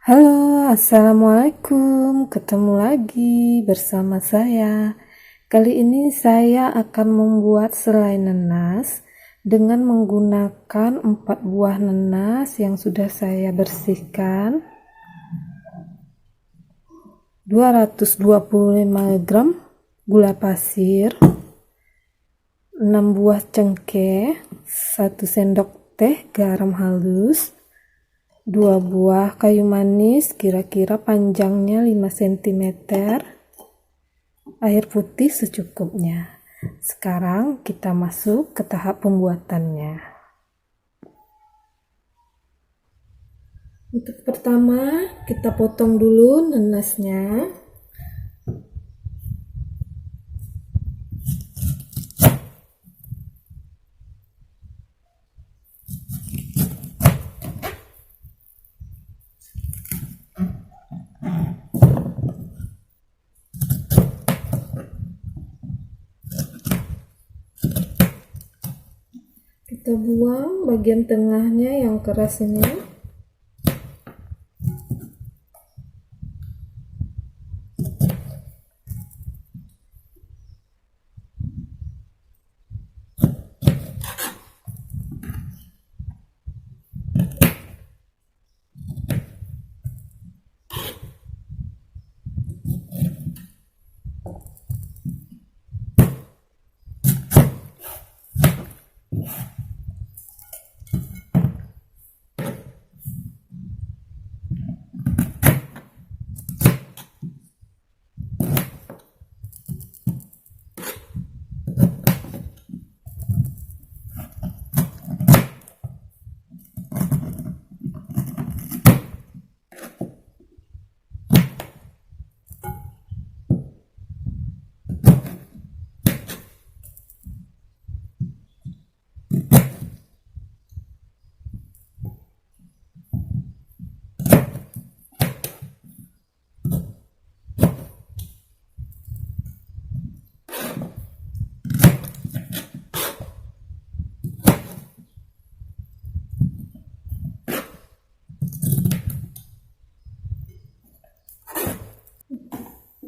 Halo, assalamualaikum. Ketemu lagi bersama saya. Kali ini saya akan membuat selai nenas dengan menggunakan 4 buah nenas yang sudah saya bersihkan, 225 gram gula pasir, 6 buah cengkeh, 1 sendok teh garam halus, 2 buah kayu manis kira-kira panjangnya 5 cm, air putih secukupnya. Sekarang kita masuk ke tahap pembuatannya. Untuk pertama kita potong dulu nenasnya. Kita buang bagian tengahnya yang keras ini.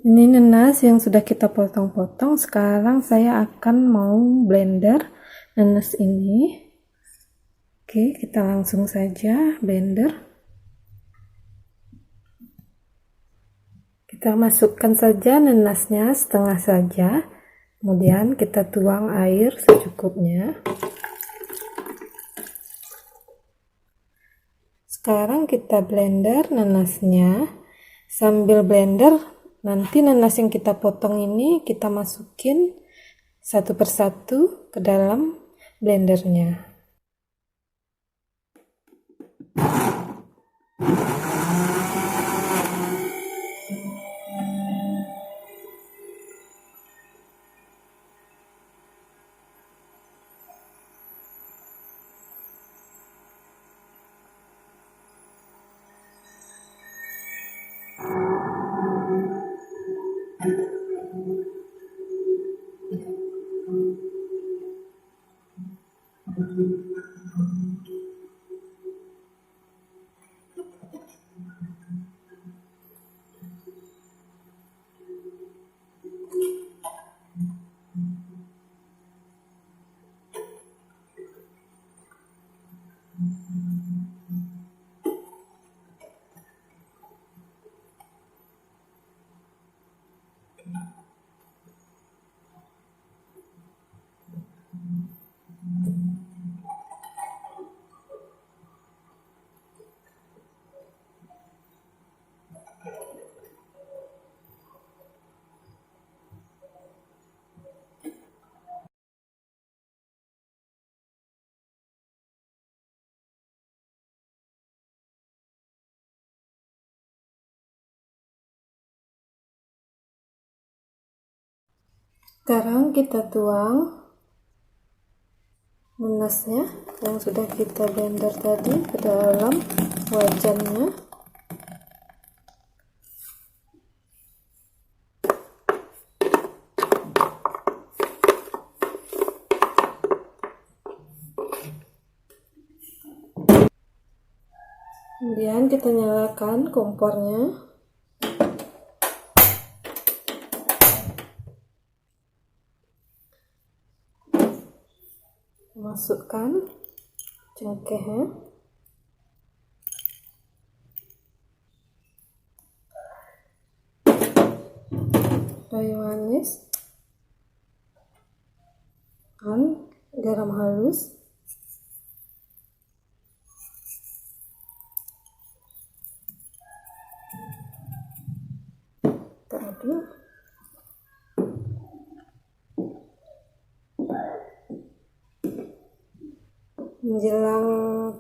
Ini nenas yang sudah kita potong-potong. Sekarang saya akan mau blender nenas ini. Oke, kita langsung saja blender. Kita masukkan saja nenasnya setengah saja. Kemudian kita tuang air secukupnya. Sekarang kita blender nenasnya. Sambil blender, nanti nanas yang kita potong ini kita masukin satu persatu ke dalam blendernya. Sekarang kita tuang nenasnya yang sudah kita blender tadi ke dalam wajannya. Kemudian kita nyalakan kompornya. Masukkan cengkehnya, kayu manis, dan garam halus. Kita aduk. Menjelang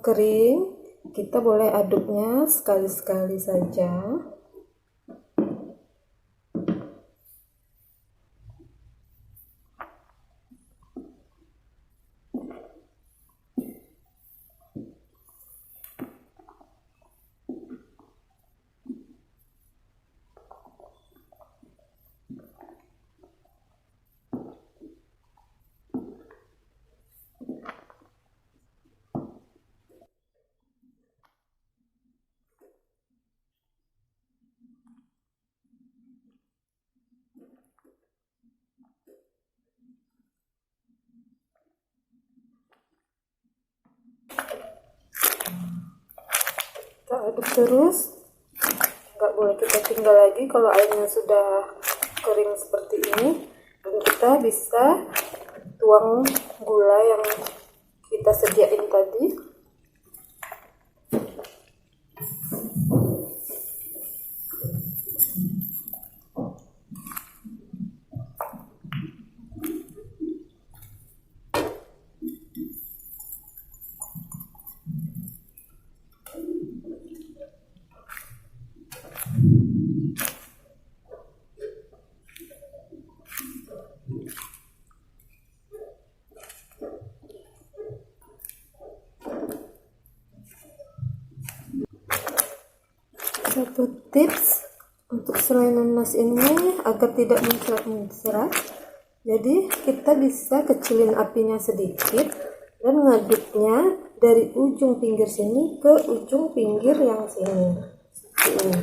kering, kita boleh aduknya sekali-sekali saja. Kita aduk terus, nggak boleh kita tinggal lagi kalau airnya sudah kering seperti ini. Dan kita bisa tuang gula yang kita sediain tadi. Satu tips untuk selai nanas ini agar tidak muncrat-muncrat, jadi kita bisa kecilin apinya sedikit dan ngaduknya dari ujung pinggir sini ke ujung pinggir yang sini, seperti ini.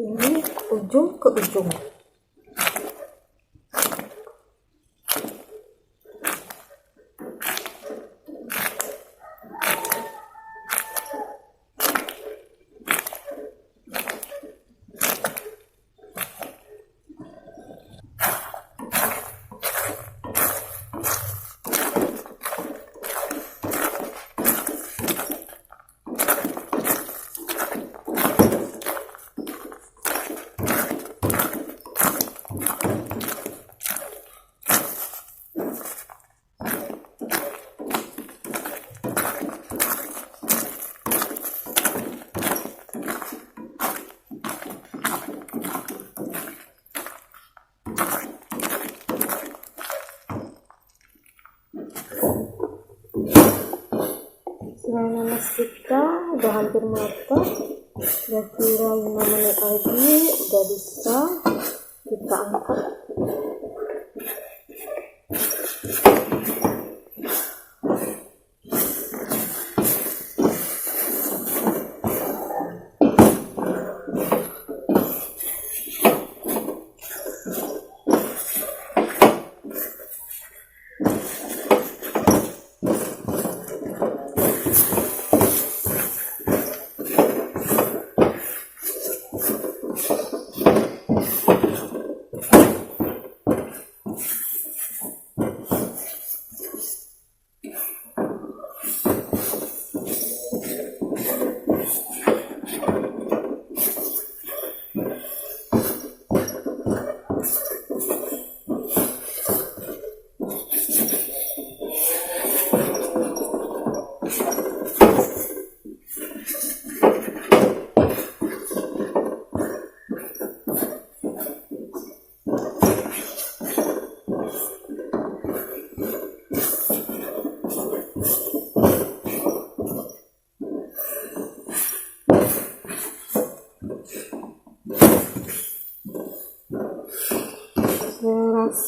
Ini ujung ke ujung. Selai nanas kita udah hampir matang, kira-kira 5 menit lagi udah bisa kita angkat.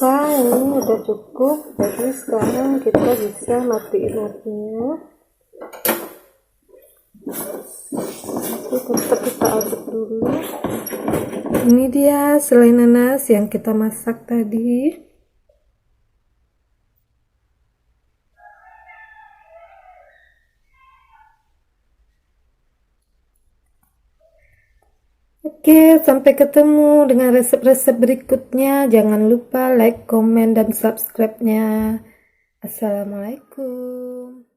pemirsa, ini udah cukup, jadi sekarang kita bisa matiin apinya. Tetap kita aduk dulu. Ini dia selai nanas yang kita masak tadi. Oke, sampai ketemu dengan resep-resep berikutnya. Jangan lupa like, komen, dan subscribe-nya. Assalamualaikum.